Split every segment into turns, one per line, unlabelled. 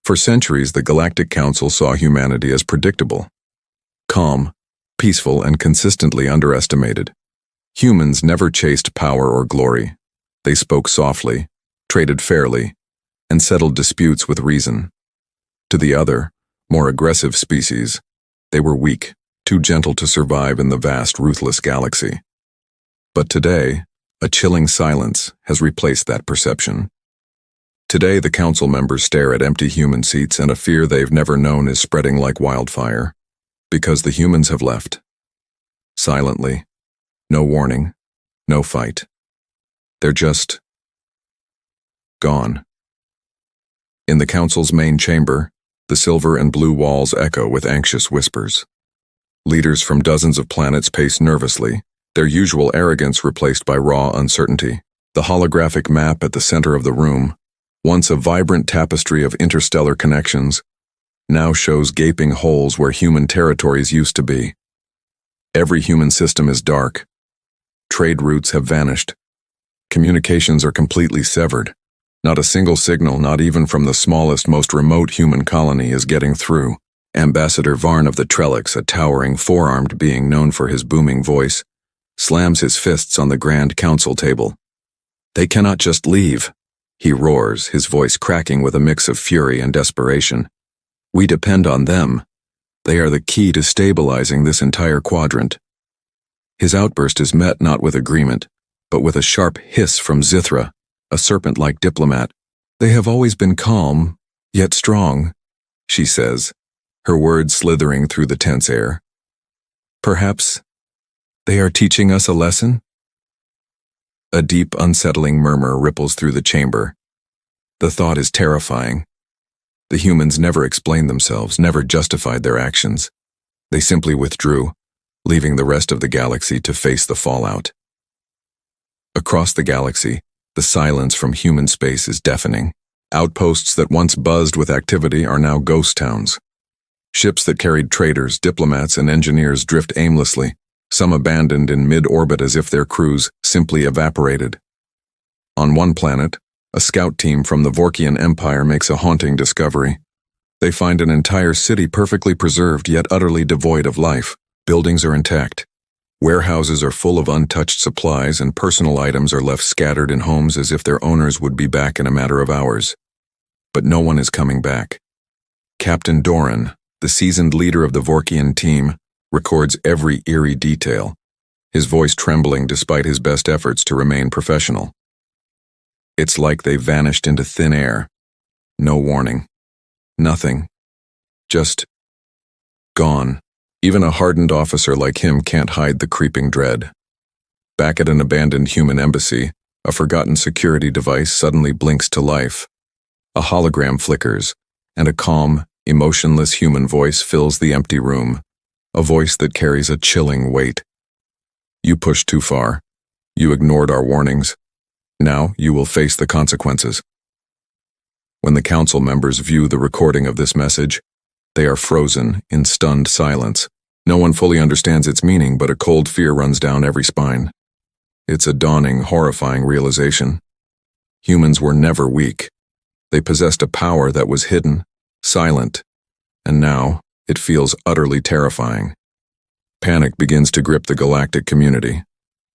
For centuries, the Galactic Council saw humanity as predictable, calm, peaceful, and consistently underestimated. Humans never chased power or glory. They spoke softly, traded fairly, and settled disputes with reason. To the other, more aggressive species, they were weak, too gentle to survive in the vast, ruthless galaxy. But today, a chilling silence has replaced that perception. Today, the council members stare at empty human seats, and a fear they've never known is spreading like wildfire. Because the humans have left. Silently. No warning. No fight. They're just gone. In the council's main chamber, the silver and blue walls echo with anxious whispers. Leaders from dozens of planets pace nervously, their usual arrogance replaced by raw uncertainty. The holographic map at the center of the room, once a vibrant tapestry of interstellar connections, now shows gaping holes where human territories used to be. Every human system is dark. Trade routes have vanished. Communications are completely severed. Not a single signal, not even from the smallest, most remote human colony, is getting through. Ambassador Varn of the Trellix, a towering four-armed being known for his booming voice, slams his fists on the Grand Council table. "They cannot just leave," he roars, his voice cracking with a mix of fury and desperation. "We depend on them. They are the key to stabilizing this entire quadrant." His outburst is met not with agreement, but with a sharp hiss from Zithra, a serpent-like diplomat. "They have always been calm, yet strong," she says, her words slithering through the tense air. "Perhaps they are teaching us a lesson?" A deep, unsettling murmur ripples through the chamber. The thought is terrifying. The humans never explained themselves, never justified their actions. They simply withdrew, leaving the rest of the galaxy to face the fallout. Across the galaxy, the silence from human space is deafening. Outposts that once buzzed with activity are now ghost towns. Ships that carried traders, diplomats, and engineers drift aimlessly, some abandoned in mid-orbit as if their crews simply evaporated. On one planet, a scout team from the Vorkian Empire makes a haunting discovery. They find an entire city perfectly preserved yet utterly devoid of life. Buildings are intact. Warehouses are full of untouched supplies, and personal items are left scattered in homes as if their owners would be back in a matter of hours. But no one is coming back. Captain Doran, the seasoned leader of the Vorkian team, records every eerie detail, his voice trembling despite his best efforts to remain professional. It's like they vanished into thin air. No warning. Nothing. Just gone. Even a hardened officer like him can't hide the creeping dread. Back at an abandoned human embassy, a forgotten security device suddenly blinks to life. A hologram flickers, and a calm, emotionless human voice fills the empty room, a voice that carries a chilling weight. "You pushed too far. You ignored our warnings. Now you will face the consequences." When the council members view the recording of this message, they are frozen in stunned silence. No one fully understands its meaning, but a cold fear runs down every spine. It's a dawning, horrifying realization. Humans were never weak. They possessed a power that was hidden, silent, and now it feels utterly terrifying. Panic begins to grip the galactic community.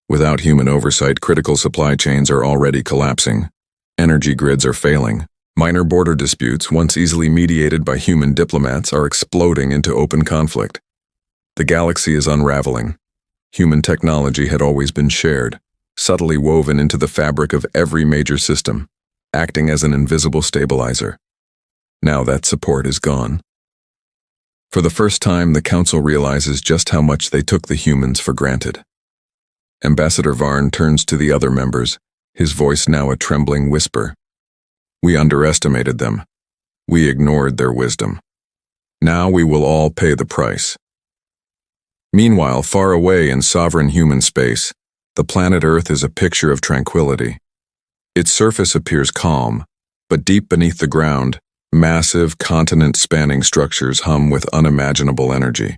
Without human oversight, critical supply chains are already collapsing. Energy grids are failing. Minor border disputes, once easily mediated by human diplomats, are exploding into open conflict. The galaxy is unraveling. Human technology had always been shared, subtly woven into the fabric of every major system, acting as an invisible stabilizer. Now that support is gone. For the first time, the Council realizes just how much they took the humans for granted. Ambassador Varn turns to the other members, his voice now a trembling whisper. "We underestimated them. We ignored their wisdom. Now we will all pay the price." Meanwhile, far away in sovereign human space, the planet Earth is a picture of tranquility. Its surface appears calm, but deep beneath the ground, massive, continent-spanning structures hum with unimaginable energy.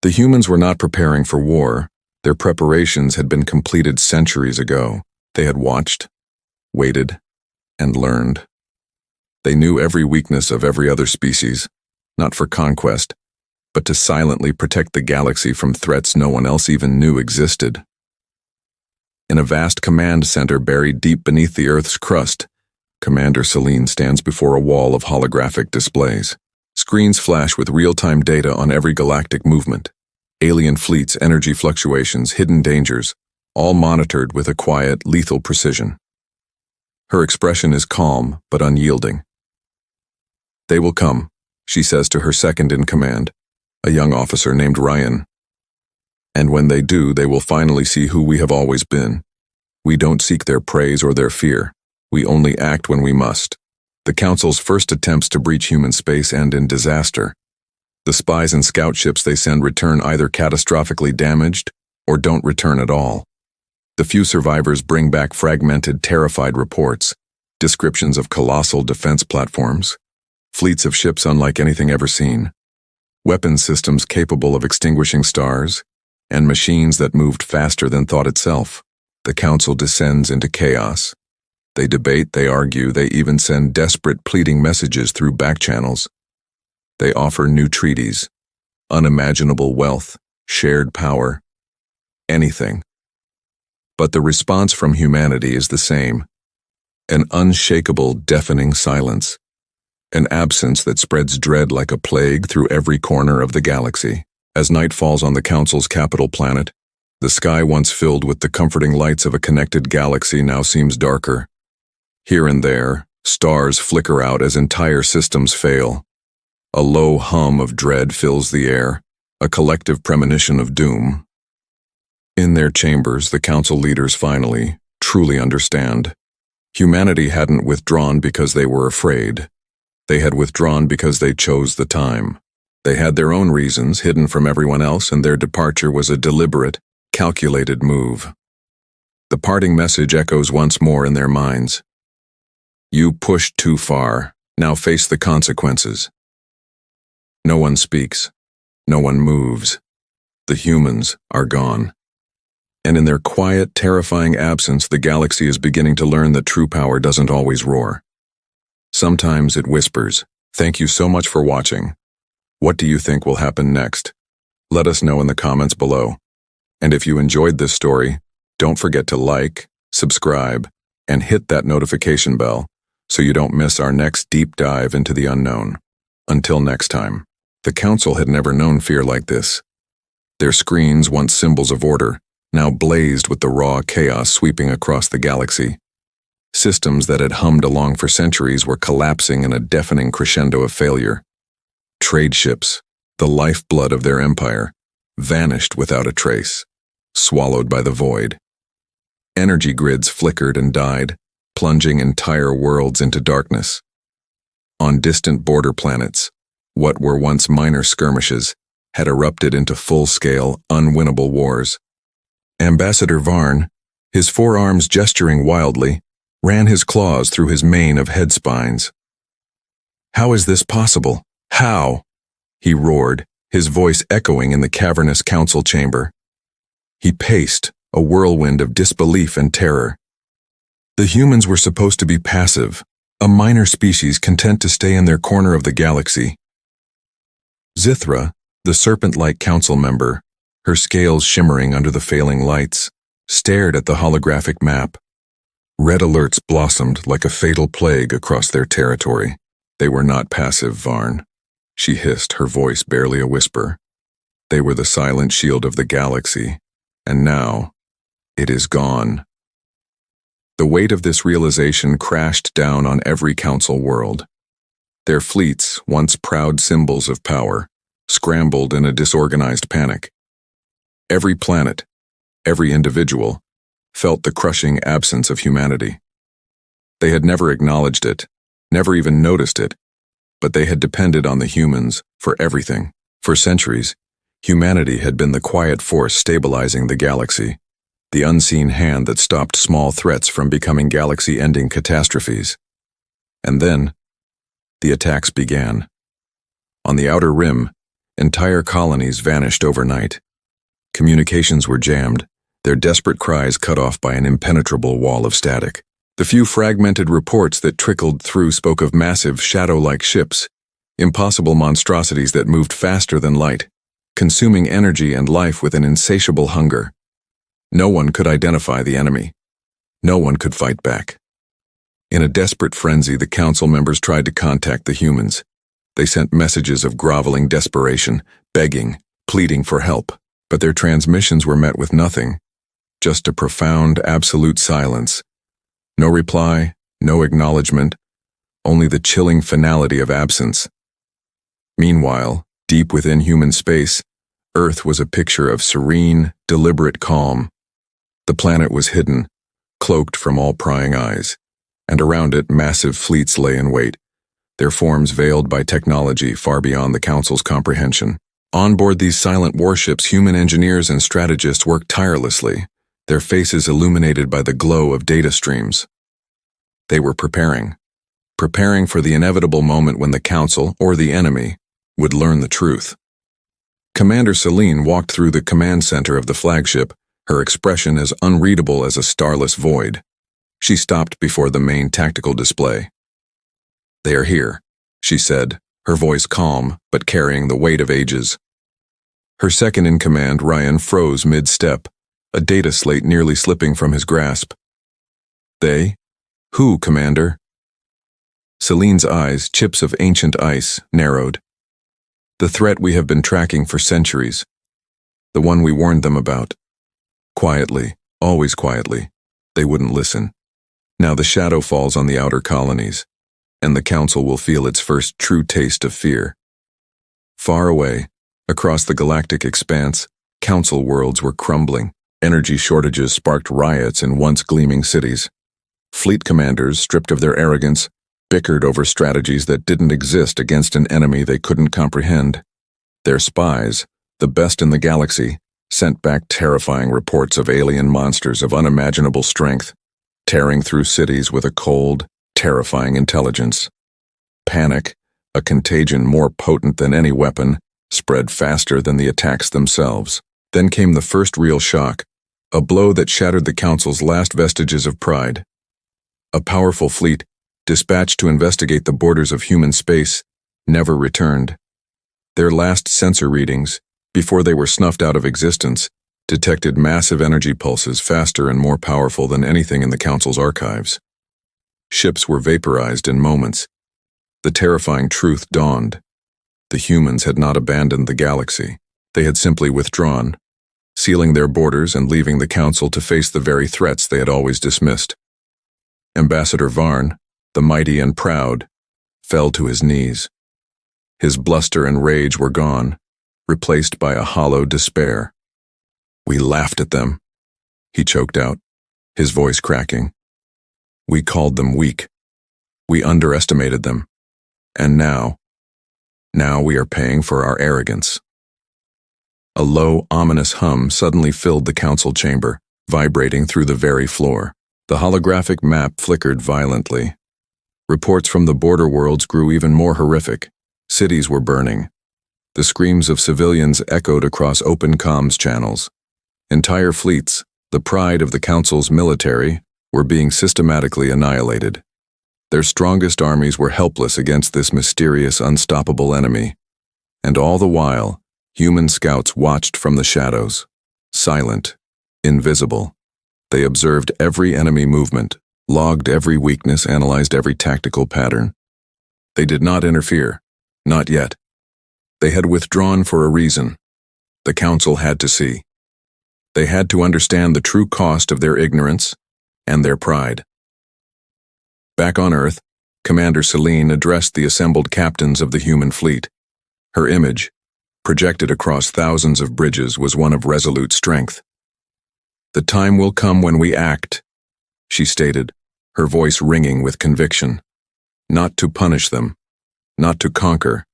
The humans were not preparing for war. Their preparations had been completed centuries ago. They had watched, waited, and learned. They knew every weakness of every other species, not for conquest, but to silently protect the galaxy from threats no one else even knew existed. In a vast command center buried deep beneath the Earth's crust, Commander Celine stands before a wall of holographic displays. Screens flash with real-time data on every galactic movement, alien fleets, energy fluctuations, hidden dangers, all monitored with a quiet, lethal precision. Her expression is calm but unyielding. "They will come," she says to her second-in-command, a young officer named Ryan. "And when they do, they will finally see who we have always been. We don't seek their praise or their fear. We only act when we must." The Council's first attempts to breach human space end in disaster. The spies and scout ships they send return either catastrophically damaged or don't return at all. The few survivors bring back fragmented, terrified reports, descriptions of colossal defense platforms, fleets of ships unlike anything ever seen, weapons systems capable of extinguishing stars, and machines that moved faster than thought itself. The Council descends into chaos. They debate, they argue, they even send desperate pleading messages through back channels. They offer new treaties, unimaginable wealth, shared power, anything. But the response from humanity is the same: an unshakable, deafening silence, an absence that spreads dread like a plague through every corner of the galaxy. As night falls on the Council's capital planet, the sky once filled with the comforting lights of a connected galaxy now seems darker. Here and there, stars flicker out as entire systems fail. A low hum of dread fills the air, a collective premonition of doom. In their chambers, the Council leaders finally, truly understand. Humanity hadn't withdrawn because they were afraid. They had withdrawn because they chose the time. They had their own reasons hidden from everyone else, and their departure was a deliberate, calculated move. The parting message echoes once more in their minds. You pushed too far. Now face the consequences. No one speaks. No one moves. The humans are gone. And in their quiet, terrifying absence, the galaxy is beginning to learn that true power doesn't always roar. Sometimes it whispers. Thank you so much for watching. What do you think will happen next? Let us know in the comments below. And if you enjoyed this story, don't forget to like, subscribe, and hit that notification bell so you don't miss our next deep dive into the unknown. Until next time. The Council had never known fear like this. Their screens, once symbols of order, now blazed with the raw chaos sweeping across the galaxy. Systems that had hummed along for centuries were collapsing in a deafening crescendo of failure. Trade ships, the lifeblood of their empire, vanished without a trace, swallowed by the void. Energy grids flickered and died, plunging entire worlds into darkness. On distant border planets, what were once minor skirmishes had erupted into full-scale, unwinnable wars. Ambassador Varn, his forearms gesturing wildly, ran his claws through his mane of head spines. "How is this possible? How?" he roared, his voice echoing in the cavernous council chamber. He paced, a whirlwind of disbelief and terror. The humans were supposed to be passive, a minor species content to stay in their corner of the galaxy. Zithra, the serpent-like council member, her scales shimmering under the failing lights, stared at the holographic map. Red alerts blossomed like a fatal plague across their territory. They were not passive, Varn, she hissed, her voice barely a whisper. They were the silent shield of the galaxy, and now it is gone. The weight of this realization crashed down on every council world. Their fleets, once proud symbols of power, scrambled in a disorganized panic. Every planet, every individual, felt the crushing absence of humanity. They had never acknowledged it, never even noticed it, but they had depended on the humans for everything. For centuries, humanity had been the quiet force stabilizing the galaxy, the unseen hand that stopped small threats from becoming galaxy-ending catastrophes. And then, the attacks began. On the outer rim, entire colonies vanished overnight. Communications were jammed, their desperate cries cut off by an impenetrable wall of static. The few fragmented reports that trickled through spoke of massive, shadow-like ships, impossible monstrosities that moved faster than light, consuming energy and life with an insatiable hunger. No one could identify the enemy. No one could fight back. In a desperate frenzy, the council members tried to contact the humans. They sent messages of groveling desperation, begging, pleading for help, but their transmissions were met with nothing, just a profound, absolute silence. No reply, no acknowledgement, only the chilling finality of absence. Meanwhile, deep within human space, Earth was a picture of serene, deliberate calm. The planet was hidden, cloaked from all prying eyes, and around it massive fleets lay in wait, their forms veiled by technology far beyond the Council's comprehension. On board these silent warships, human engineers and strategists worked tirelessly, their faces illuminated by the glow of data streams. They were preparing for the inevitable moment when the Council, or the enemy, would learn the truth. Commander Celine walked through the command center of the flagship, her expression as unreadable as a starless void. She stopped before the main tactical display. "They are here," she said, her voice calm but carrying the weight of ages. Her second-in-command, Ryan, froze mid-step, a data slate nearly slipping from his grasp. "They? Who, Commander?" Celine's eyes, chips of ancient ice, narrowed. "The threat we have been tracking for centuries. The one we warned them about." Quietly, always quietly, they wouldn't listen. Now the shadow falls on the outer colonies, and the Council will feel its first true taste of fear. Far away, across the galactic expanse, Council worlds were crumbling. Energy shortages sparked riots in once gleaming cities. Fleet commanders, stripped of their arrogance, bickered over strategies that didn't exist against an enemy they couldn't comprehend. Their spies, the best in the galaxy, sent back terrifying reports of alien monsters of unimaginable strength, tearing through cities with a cold, terrifying intelligence. Panic, a contagion more potent than any weapon, spread faster than the attacks themselves. Then came the first real shock, a blow that shattered the Council's last vestiges of pride. A powerful fleet, dispatched to investigate the borders of human space, never returned. Their last sensor readings, before they were snuffed out of existence, detected massive energy pulses faster and more powerful than anything in the Council's archives. Ships were vaporized in moments. The terrifying truth dawned. The humans had not abandoned the galaxy. They had simply withdrawn, sealing their borders and leaving the Council to face the very threats they had always dismissed. Ambassador Varn, the mighty and proud, fell to his knees. His bluster and rage were gone, replaced by a hollow despair. "We laughed at them," he choked out, his voice cracking. "We called them weak. We underestimated them. And now we are paying for our arrogance." A low, ominous hum suddenly filled the Council chamber, vibrating through the very floor. The holographic map flickered violently. Reports from the border worlds grew even more horrific. Cities were burning. The screams of civilians echoed across open comms channels. Entire fleets, the pride of the Council's military, were being systematically annihilated. Their strongest armies were helpless against this mysterious, unstoppable enemy. And all the while, human scouts watched from the shadows, silent, invisible. They observed every enemy movement, logged every weakness, analyzed every tactical pattern. They did not interfere, not yet. They had withdrawn for a reason. The Council had to see. They had to understand the true cost of their ignorance and their pride. Back on Earth, Commander Celine addressed the assembled captains of the human fleet. Her image, projected across thousands of bridges, was one of resolute strength. "The time will come when we act," she stated, her voice ringing with conviction. "Not to punish them, not to conquer,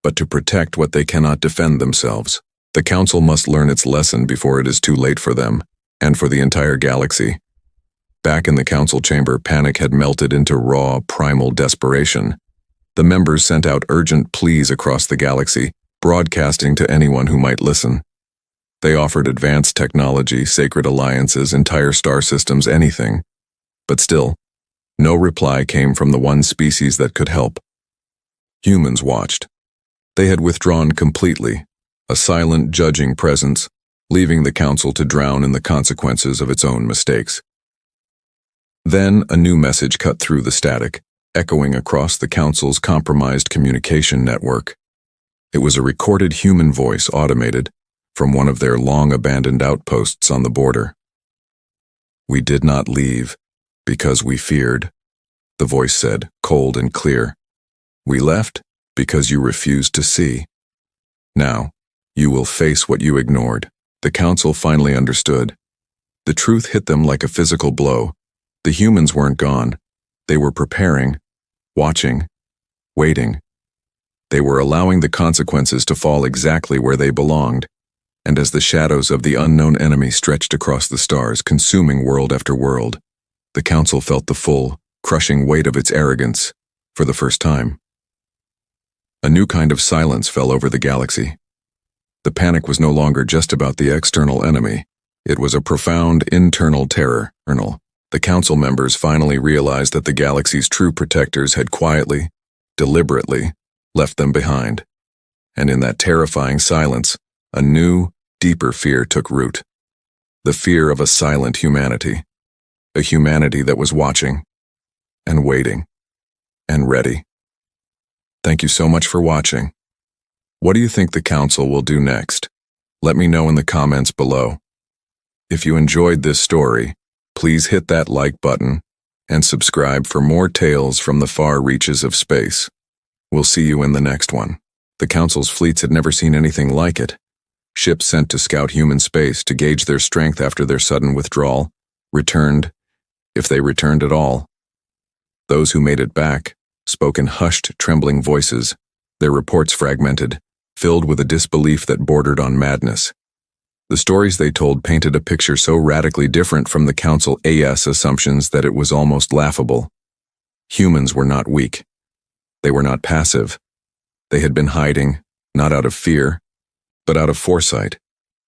but to protect what they cannot defend themselves. The Council must learn its lesson before it is too late for them, and for the entire galaxy." Back in the Council chamber, panic had melted into raw, primal desperation. The members sent out urgent pleas across the galaxy, broadcasting to anyone who might listen. They offered advanced technology, sacred alliances, entire star systems, anything. But still, No reply came from the one species that could help. Humans watched. They had withdrawn completely, a silent, judging presence, leaving the council to drown in the consequences of its own mistakes. Then a new message cut through the static, echoing across the council's compromised communication network. It was a recorded human voice, automated, from one of their long-abandoned outposts on the border. "We did not leave because we feared," the voice said, cold and clear. "We left because you refused to see. Now, you will face what you ignored." The council finally understood. The truth hit them like a physical blow. The humans weren't gone. They were preparing, watching, waiting. They were allowing the consequences to fall exactly where they belonged, and as the shadows of the unknown enemy stretched across the stars, consuming world after world, the council felt the full, crushing weight of its arrogance for the first time. A new kind of silence fell over the galaxy. The panic was no longer just about the external enemy. It was a profound internal terror. The council members finally realized that the galaxy's true protectors had quietly, deliberately, left them behind. And in that terrifying silence, a new, deeper fear took root. The fear of a silent humanity. A humanity that was watching, and waiting, and ready. Thank you so much for watching. What do you think the council will do next? Let me know in the comments below. If you enjoyed this story, please hit that like button and subscribe for more tales from the far reaches of space. We'll see you in the next one. The council's fleets had never seen anything like it. Ships sent to scout human space to gauge their strength after their sudden withdrawal returned, if they returned at all. Those who made it back spoke in hushed, trembling voices, their reports fragmented, filled with a disbelief that bordered on madness. The stories they told painted a picture so radically different from the Council AS assumptions that it was almost laughable. Humans were not weak. They were not passive. They had been hiding, not out of fear, but out of foresight,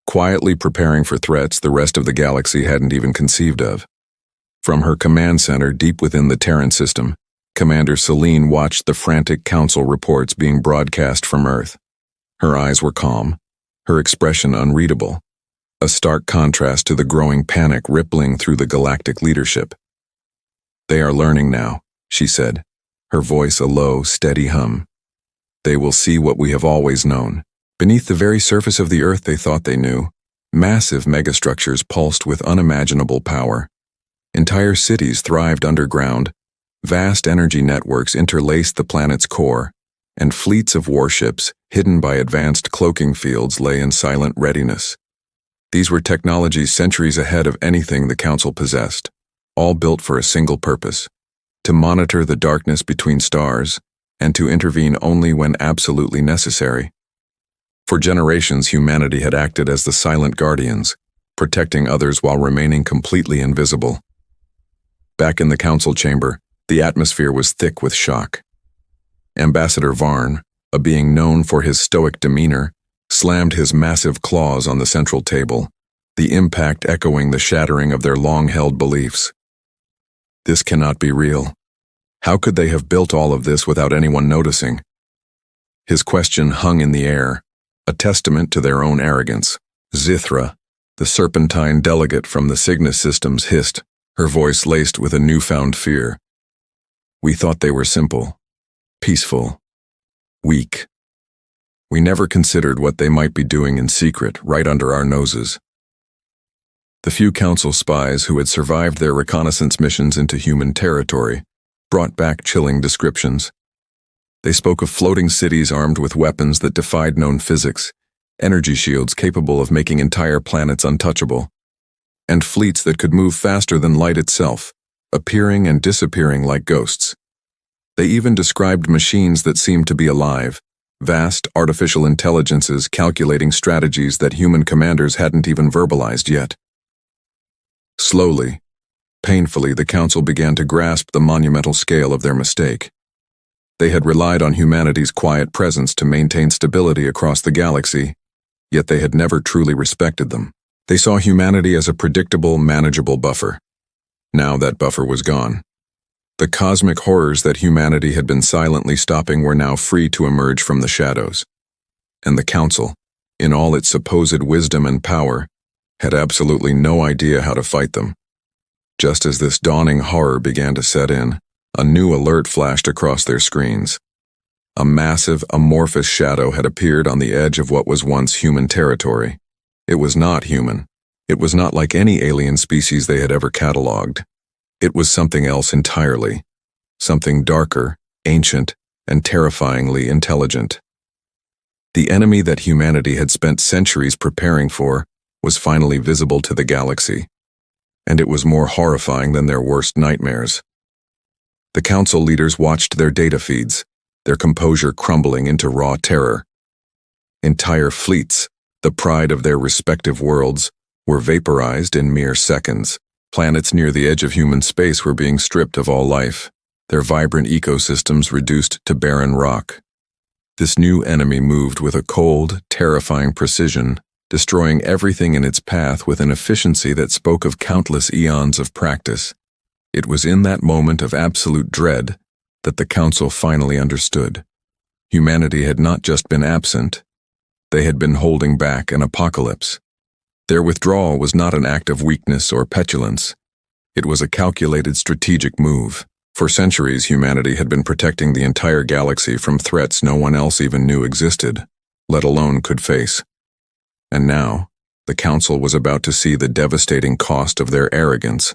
quietly preparing for threats the rest of the galaxy hadn't even conceived of. From her command center deep within the Terran system, Commander Celine watched the frantic Council reports being broadcast from Earth. Her eyes were calm, her expression unreadable, a stark contrast to the growing panic rippling through the galactic leadership. "They are learning now," she said, her voice a low, steady hum. "They will see what we have always known." Beneath the very surface of the Earth they thought they knew, massive megastructures pulsed with unimaginable power. Entire cities thrived underground, vast energy networks interlaced the planet's core, and fleets of warships, hidden by advanced cloaking fields, lay in silent readiness. These were technologies centuries ahead of anything the Council possessed, all built for a single purpose: to monitor the darkness between stars, and to intervene only when absolutely necessary. For generations, humanity had acted as the silent guardians, protecting others while remaining completely invisible. Back in the Council chamber, the atmosphere was thick with shock. Ambassador Varn, a being known for his stoic demeanor, slammed his massive claws on the central table, the impact echoing the shattering of their long-held beliefs. This cannot be real. How could they have built all of this without anyone noticing? His question hung in the air, a testament to their own arrogance. Zithra, the serpentine delegate from the Cygnus systems, hissed, her voice laced with a newfound fear. "We thought they were simple, peaceful, weak. We never considered what they might be doing in secret right under our noses." The few Council spies who had survived their reconnaissance missions into human territory brought back chilling descriptions. They spoke of floating cities armed with weapons that defied known physics, energy shields capable of making entire planets untouchable, and fleets that could move faster than light itself, appearing and disappearing like ghosts. They even described machines that seemed to be alive, vast artificial intelligences calculating strategies that human commanders hadn't even verbalized yet. Slowly, painfully, the Council began to grasp the monumental scale of their mistake. They had relied on humanity's quiet presence to maintain stability across the galaxy, yet they had never truly respected them. They saw humanity as a predictable, manageable buffer. Now that buffer was gone. The cosmic horrors that humanity had been silently stopping were now free to emerge from the shadows. And the Council, in all its supposed wisdom and power, had absolutely no idea how to fight them. Just as this dawning horror began to set in, a new alert flashed across their screens. A massive, amorphous shadow had appeared on the edge of what was once human territory. It was not human. It was not like any alien species they had ever catalogued. It was something else entirely. Something darker, ancient, and terrifyingly intelligent. The enemy that humanity had spent centuries preparing for was finally visible to the galaxy, and it was more horrifying than their worst nightmares. The Council leaders watched their data feeds, their composure crumbling into raw terror. Entire fleets, the pride of their respective worlds, were vaporized in mere seconds. Planets near the edge of human space were being stripped of all life, their vibrant ecosystems reduced to barren rock. This new enemy moved with a cold, terrifying precision, destroying everything in its path with an efficiency that spoke of countless eons of practice. It was in that moment of absolute dread that the Council finally understood. Humanity had not just been absent, they had been holding back an apocalypse. Their withdrawal was not an act of weakness or petulance. It was a calculated strategic move. For centuries, humanity had been protecting the entire galaxy from threats no one else even knew existed, let alone could face. And now, the Council was about to see the devastating cost of their arrogance.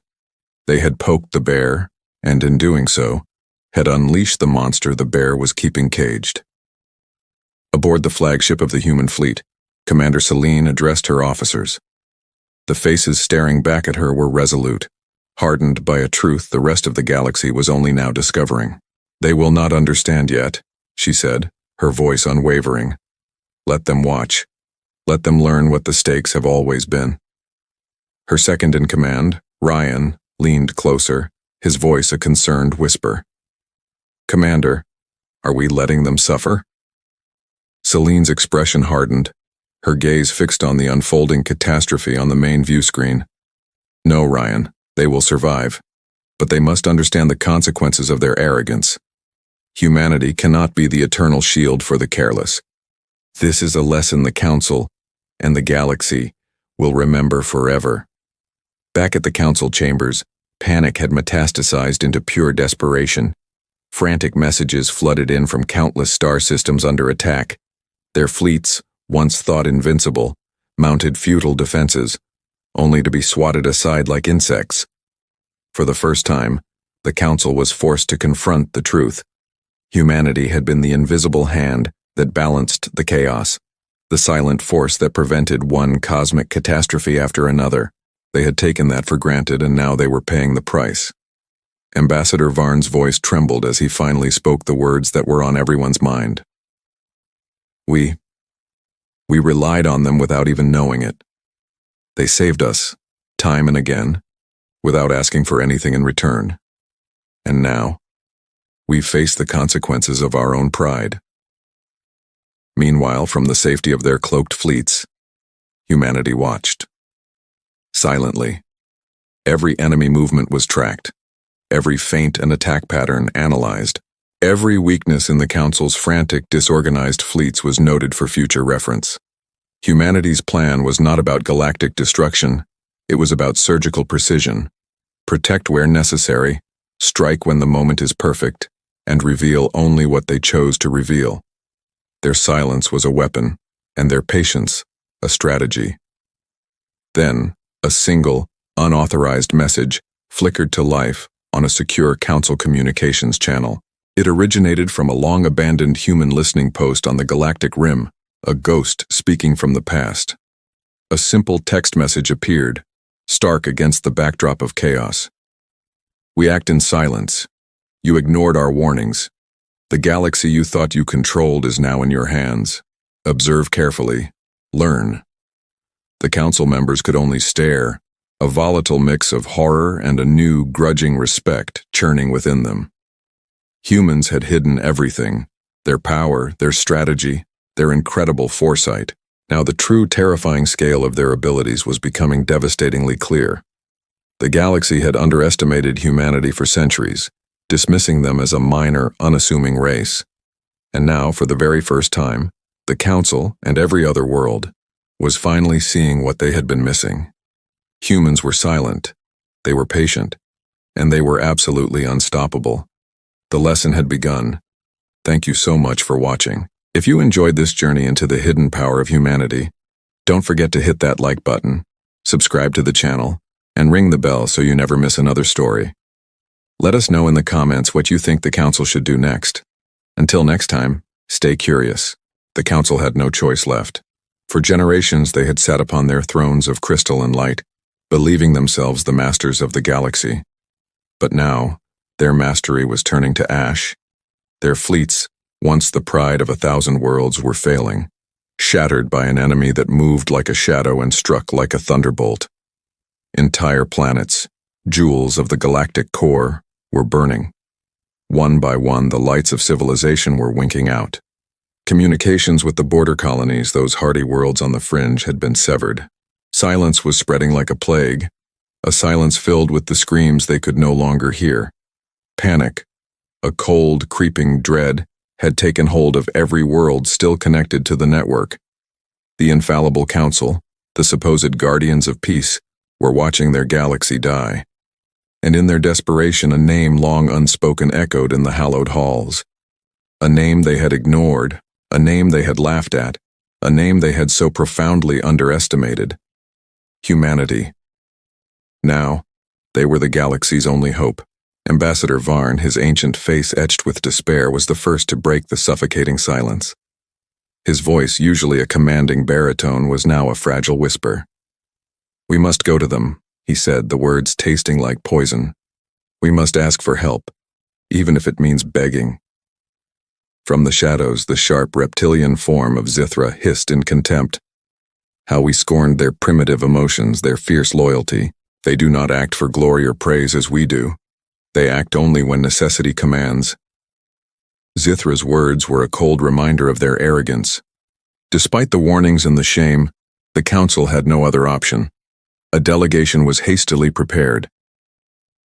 They had poked the bear, and in doing so, had unleashed the monster the bear was keeping caged. Aboard the flagship of the human fleet, Commander Celine addressed her officers. The faces staring back at her were resolute, hardened by a truth the rest of the galaxy was only now discovering. They will not understand yet, she said, her voice unwavering. Let them watch. Let them learn what the stakes have always been. Her second-in-command, Ryan, leaned closer, his voice a concerned whisper. Commander, are we letting them suffer? Celine's expression hardened, her gaze fixed on the unfolding catastrophe on the main view screen. No, Ryan, they will survive, but they must understand the consequences of their arrogance. Humanity cannot be the eternal shield for the careless. This is a lesson the Council and the galaxy will remember forever. Back at the Council chambers, panic had metastasized into pure desperation. Frantic messages flooded in from countless star systems under attack. Their fleets, once thought invincible, mounted futile defenses, only to be swatted aside like insects. For the first time, the Council was forced to confront the truth. Humanity had been the invisible hand that balanced the chaos, the silent force that prevented one cosmic catastrophe after another. They had taken that for granted, and now they were paying the price. Ambassador Varn's voice trembled as he finally spoke the words that were on everyone's mind. We relied on them without even knowing it. They saved us, time and again, without asking for anything in return. And now, we face the consequences of our own pride. Meanwhile, from the safety of their cloaked fleets, humanity watched. Silently, every enemy movement was tracked, every feint and attack pattern analyzed. Every weakness in the Council's frantic, disorganized fleets was noted for future reference. Humanity's plan was not about galactic destruction, it was about surgical precision. Protect where necessary, strike when the moment is perfect, and reveal only what they chose to reveal. Their silence was a weapon, and their patience, a strategy. Then, a single, unauthorized message flickered to life on a secure Council communications channel. It originated from a long-abandoned human listening post on the galactic rim, a ghost speaking from the past. A simple text message appeared, stark against the backdrop of chaos. We act in silence. You ignored our warnings. The galaxy you thought you controlled is now in your hands. Observe carefully. Learn. The Council members could only stare, a volatile mix of horror and a new, grudging respect churning within them. Humans had hidden everything, their power, their strategy, their incredible foresight. Now the true terrifying scale of their abilities was becoming devastatingly clear. The galaxy had underestimated humanity for centuries, dismissing them as a minor, unassuming race. And now, for the very first time, the Council and every other world was finally seeing what they had been missing. Humans were silent, they were patient, and they were absolutely unstoppable. The lesson had begun. Thank you so much for watching. If you enjoyed this journey into the hidden power of humanity, don't forget to hit that like button, subscribe to the channel, and ring the bell so you never miss another story. Let us know in the comments what you think the Council should do next. Until next time, stay curious. The Council had no choice left. For generations they had sat upon their thrones of crystal and light, believing themselves the masters of the galaxy. But now, their mastery was turning to ash. Their fleets, once the pride of 1,000 worlds, were failing, shattered by an enemy that moved like a shadow and struck like a thunderbolt. Entire planets, jewels of the galactic core, were burning. One by one, the lights of civilization were winking out. Communications with the border colonies, those hardy worlds on the fringe, had been severed. Silence was spreading like a plague, a silence filled with the screams they could no longer hear. Panic, a cold, creeping dread, had taken hold of every world still connected to the network. The infallible Council, the supposed guardians of peace, were watching their galaxy die. And in their desperation, a name long unspoken echoed in the hallowed halls. A name they had ignored, a name they had laughed at, a name they had so profoundly underestimated. Humanity. Now, they were the galaxy's only hope. Ambassador Varn, his ancient face etched with despair, was the first to break the suffocating silence. His voice, usually a commanding baritone, was now a fragile whisper. "We must go to them," he said, the words tasting like poison. "We must ask for help, even if it means begging." From the shadows, the sharp reptilian form of Zithra hissed in contempt. "How we scorned their primitive emotions, their fierce loyalty. They do not act for glory or praise as we do. They act only when necessity commands." Zithra's words were a cold reminder of their arrogance. Despite the warnings and the shame, the Council had no other option. A delegation was hastily prepared.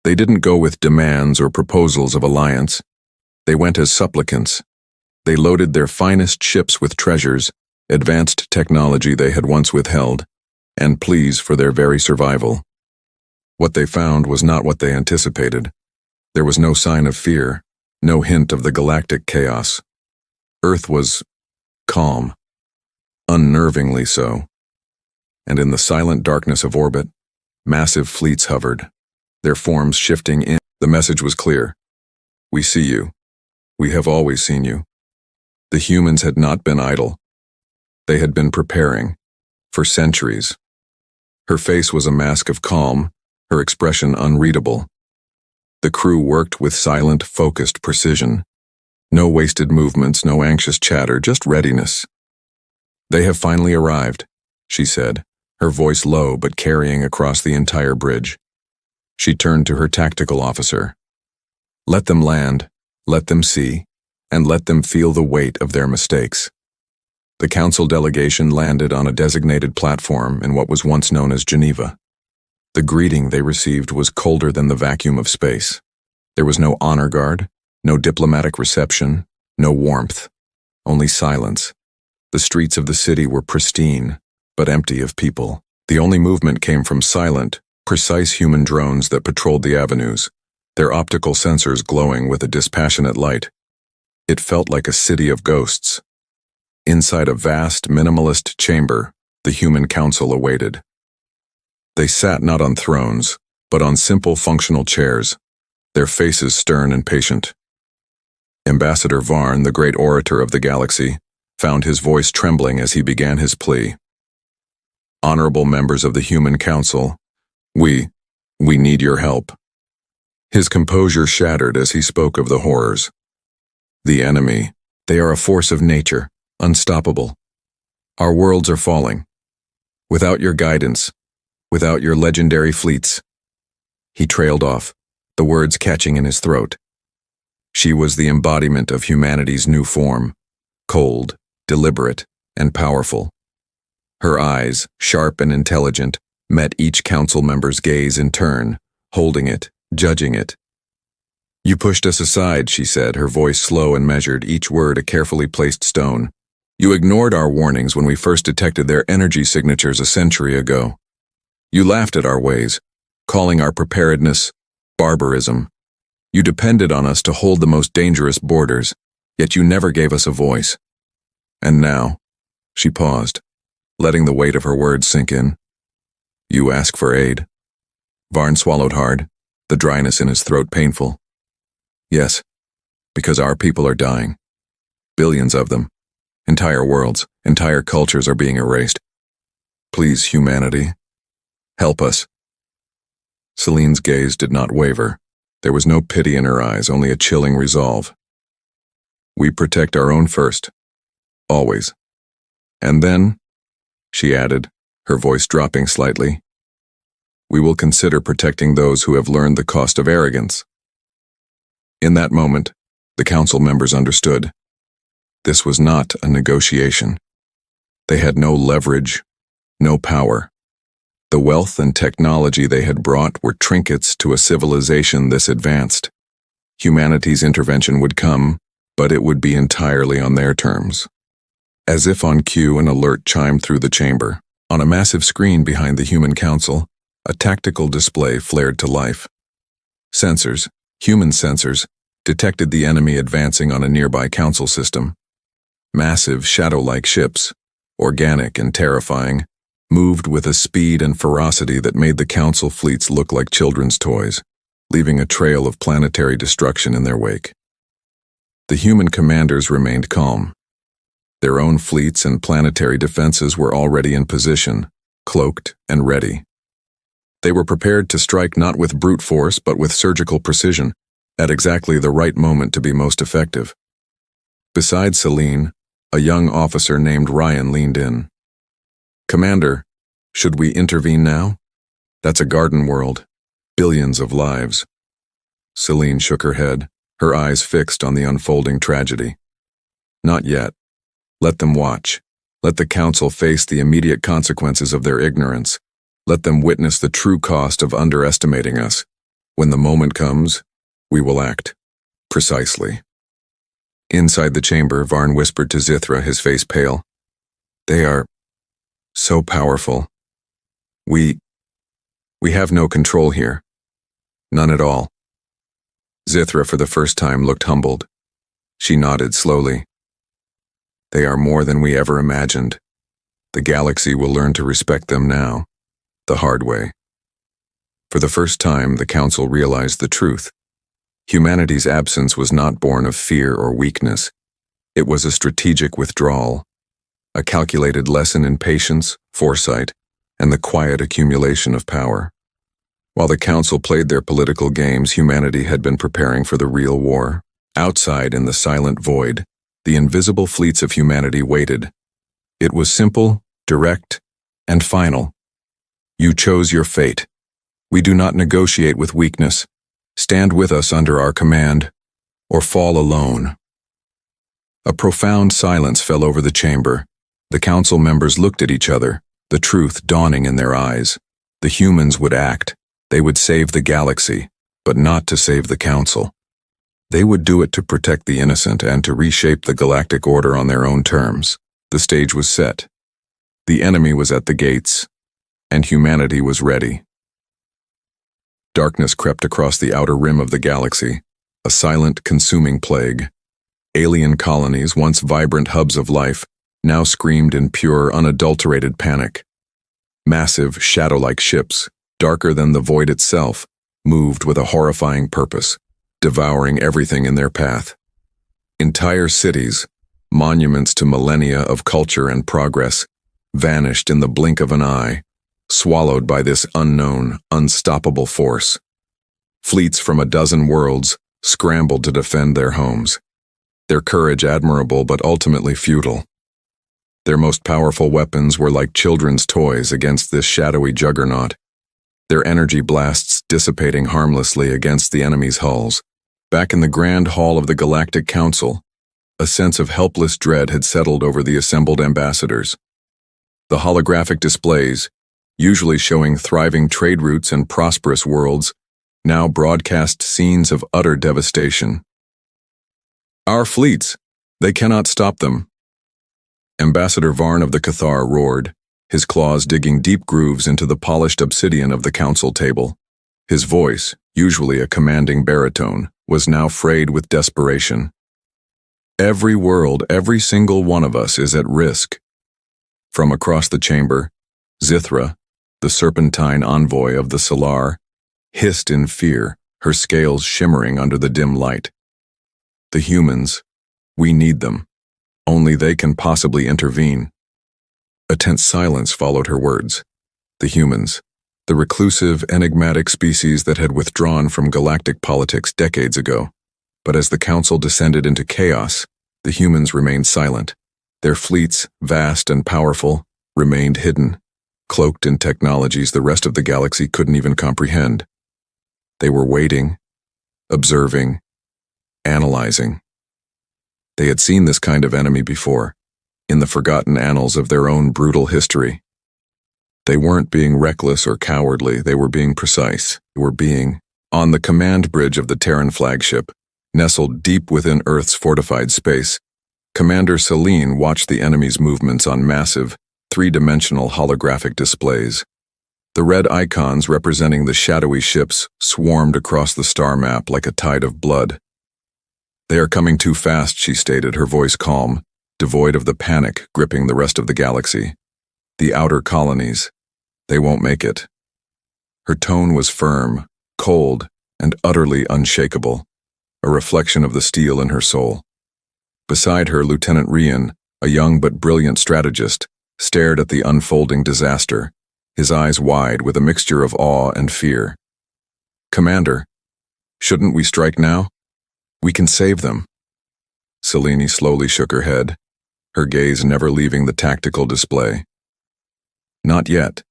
They didn't go with demands or proposals of alliance. They went as supplicants. They loaded their finest ships with treasures, advanced technology they had once withheld, and pleas for their very survival. What they found was not what they anticipated. There was no sign of fear, no hint of the galactic chaos. Earth was calm, unnervingly so. And in the silent darkness of orbit, massive fleets hovered, their forms shifting in. The message was clear. "We see you. We have always seen you." The humans had not been idle. They had been preparing, for centuries. Her face was a mask of calm, her expression unreadable. The crew worked with silent, focused precision. No wasted movements, no anxious chatter, just readiness. "They have finally arrived," she said, her voice low but carrying across the entire bridge. She turned to her tactical officer. "Let them land, let them see, and let them feel the weight of their mistakes." The Council delegation landed on a designated platform in what was once known as Geneva. The greeting they received was colder than the vacuum of space. There was no honor guard, no diplomatic reception, no warmth, only silence. The streets of the city were pristine, but empty of people. The only movement came from silent, precise human drones that patrolled the avenues, their optical sensors glowing with a dispassionate light. It felt like a city of ghosts. Inside a vast, minimalist chamber, the human Council awaited. They sat not on thrones, but on simple functional chairs, their faces stern and patient. Ambassador Varn, the great orator of the galaxy, found his voice trembling as he began his plea. "Honorable members of the Human Council, we need your help." His composure shattered as he spoke of the horrors. "The enemy, they are a force of nature, unstoppable. Our worlds are falling. Without your guidance, without your legendary fleets." He trailed off, the words catching in his throat. She was the embodiment of humanity's new form, cold, deliberate, and powerful. Her eyes, sharp and intelligent, met each council member's gaze in turn, holding it, judging it. You pushed us aside, she said, her voice slow and measured, each word a carefully placed stone. You ignored our warnings when we first detected their energy signatures a century ago. You laughed at our ways, calling our preparedness barbarism. You depended on us to hold the most dangerous borders, yet you never gave us a voice. And now, she paused, letting the weight of her words sink in. You ask for aid. Varn swallowed hard, the dryness in his throat painful. Yes, because our people are dying. Billions of them. Entire worlds, entire cultures are being erased. Please, humanity, help us. Celine's gaze did not waver. There was no pity in her eyes, only a chilling resolve. We protect our own first. Always. And then, she added, her voice dropping slightly, we will consider protecting those who have learned the cost of arrogance. In that moment, the council members understood. This was not a negotiation. They had no leverage, no power. The wealth and technology they had brought were trinkets to a civilization this advanced. Humanity's intervention would come, but it would be entirely on their terms. As if on cue, an alert chimed through the chamber. On a massive screen behind the human council, a tactical display flared to life. Sensors, human sensors, detected the enemy advancing on a nearby council system. Massive, shadow-like ships, organic and terrifying, moved with a speed and ferocity that made the council fleets look like children's toys, leaving a trail of planetary destruction in their wake. The human commanders remained calm. Their own fleets and planetary defenses were already in position, cloaked and ready. They were prepared to strike not with brute force but with surgical precision, at exactly the right moment to be most effective. Beside Celine, a young officer named Ryan leaned in. Commander, should we intervene now? That's a garden world. Billions of lives. Celine shook her head, her eyes fixed on the unfolding tragedy. Not yet. Let them watch. Let the council face the immediate consequences of their ignorance. Let them witness the true cost of underestimating us. When the moment comes, we will act. Precisely. Inside the chamber, Varn whispered to Zithra, his face pale. They are so powerful. We have no control here. None at all. Zithra, for the first time, looked humbled. She nodded slowly. They are more than we ever imagined. The galaxy will learn to respect them now, the hard way. For the first time, the council realized the truth. Humanity's absence was not born of fear or weakness. It was a strategic withdrawal, a calculated lesson in patience, foresight, and the quiet accumulation of power. While the council played their political games, humanity had been preparing for the real war. Outside, in the silent void, the invisible fleets of humanity waited. It was simple, direct, and final. You chose your fate. We do not negotiate with weakness. Stand with us under our command, or fall alone. A profound silence fell over the chamber. The council members looked at each other, the truth dawning in their eyes. The humans would act. They would save the galaxy, but not to save the council. They would do it to protect the innocent and to reshape the galactic order on their own terms. The stage was set. The enemy was at the gates, and humanity was ready. Darkness crept across the outer rim of the galaxy, a silent, consuming plague. Alien colonies, once vibrant hubs of life, now screamed in pure, unadulterated panic. Massive, shadow-like ships, darker than the void itself, moved with a horrifying purpose, devouring everything in their path. Entire cities, monuments to millennia of culture and progress, vanished in the blink of an eye, swallowed by this unknown, unstoppable force. Fleets from a dozen worlds scrambled to defend their homes, their courage admirable but ultimately futile. Their most powerful weapons were like children's toys against this shadowy juggernaut, their energy blasts dissipating harmlessly against the enemy's hulls. Back in the grand hall of the Galactic Council, a sense of helpless dread had settled over the assembled ambassadors. The holographic displays, usually showing thriving trade routes and prosperous worlds, now broadcast scenes of utter devastation. Our fleets, they cannot stop them. Ambassador Varn of the Cathar roared, his claws digging deep grooves into the polished obsidian of the council table. His voice, usually a commanding baritone, was now frayed with desperation. Every world, every single one of us is at risk. From across the chamber, Zithra, the serpentine envoy of the Solar, hissed in fear, her scales shimmering under the dim light. The humans, we need them. Only they can possibly intervene. A tense silence followed her words. The humans, the reclusive, enigmatic species that had withdrawn from galactic politics decades ago. But as the council descended into chaos, the humans remained silent. Their fleets, vast and powerful, remained hidden, cloaked in technologies the rest of the galaxy couldn't even comprehend. They were waiting, observing, analyzing. They had seen this kind of enemy before, in the forgotten annals of their own brutal history. They weren't being reckless or cowardly, they were being precise. They were being on the command bridge of the Terran flagship, nestled deep within Earth's fortified space. Commander Selene watched the enemy's movements on massive, three-dimensional holographic displays. The red icons representing the shadowy ships swarmed across the star map like a tide of blood. They are coming too fast, she stated, her voice calm, devoid of the panic gripping the rest of the galaxy. The outer colonies, they won't make it. Her tone was firm, cold, and utterly unshakable, a reflection of the steel in her soul. Beside her, Lieutenant Rian, a young but brilliant strategist, stared at the unfolding disaster, his eyes wide with a mixture of awe and fear. Commander, shouldn't we strike now? We can save them. Selene slowly shook her head, her gaze never leaving the tactical display. Not yet.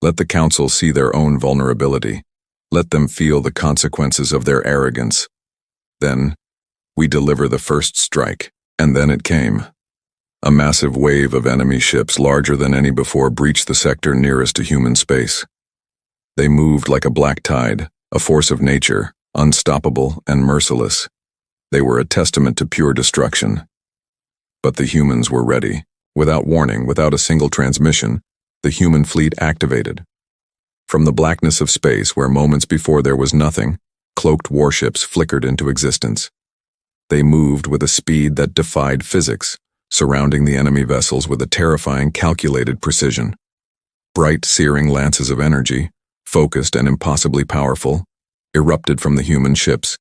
Let the Council see their own vulnerability. Let them feel the consequences of their arrogance. Then, we deliver the first strike. And then it came. A massive wave of enemy ships larger than any before breached the sector nearest to human space. They moved like a black tide, a force of nature, unstoppable and merciless. They were a testament to pure destruction. But the humans were ready. Without warning, without a single transmission, the human fleet activated. From the blackness of space, where moments before there was nothing, cloaked warships flickered into existence. They moved with a speed that defied physics, surrounding the enemy vessels with a terrifying, calculated precision. Bright, searing lances of energy, focused and impossibly powerful, erupted from the human ships,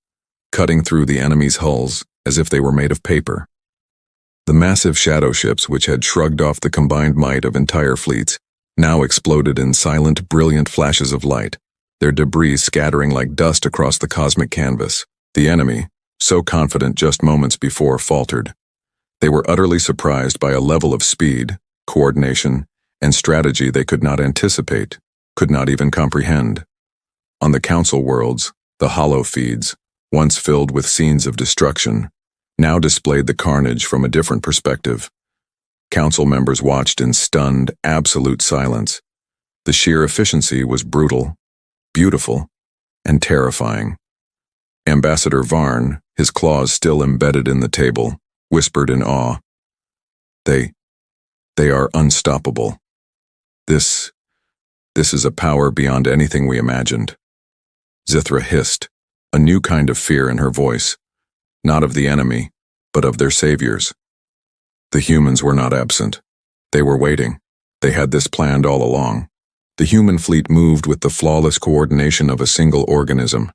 cutting through the enemy's hulls as if they were made of paper. The massive shadow ships, which had shrugged off the combined might of entire fleets, now exploded in silent, brilliant flashes of light, their debris scattering like dust across the cosmic canvas. The enemy, so confident just moments before, faltered. They were utterly surprised by a level of speed, coordination, and strategy they could not anticipate, could not even comprehend. On the Council worlds, the hollow feeds, once filled with scenes of destruction, now displayed the carnage from a different perspective. Council members watched in stunned, absolute silence. The sheer efficiency was brutal, beautiful, and terrifying. Ambassador Varn, his claws still embedded in the table, whispered in awe. They are unstoppable. This is a power beyond anything we imagined. Zithra hissed, a new kind of fear in her voice, not of the enemy, but of their saviors. The humans were not absent. They were waiting. They had this planned all along. The human fleet moved with the flawless coordination of a single organism.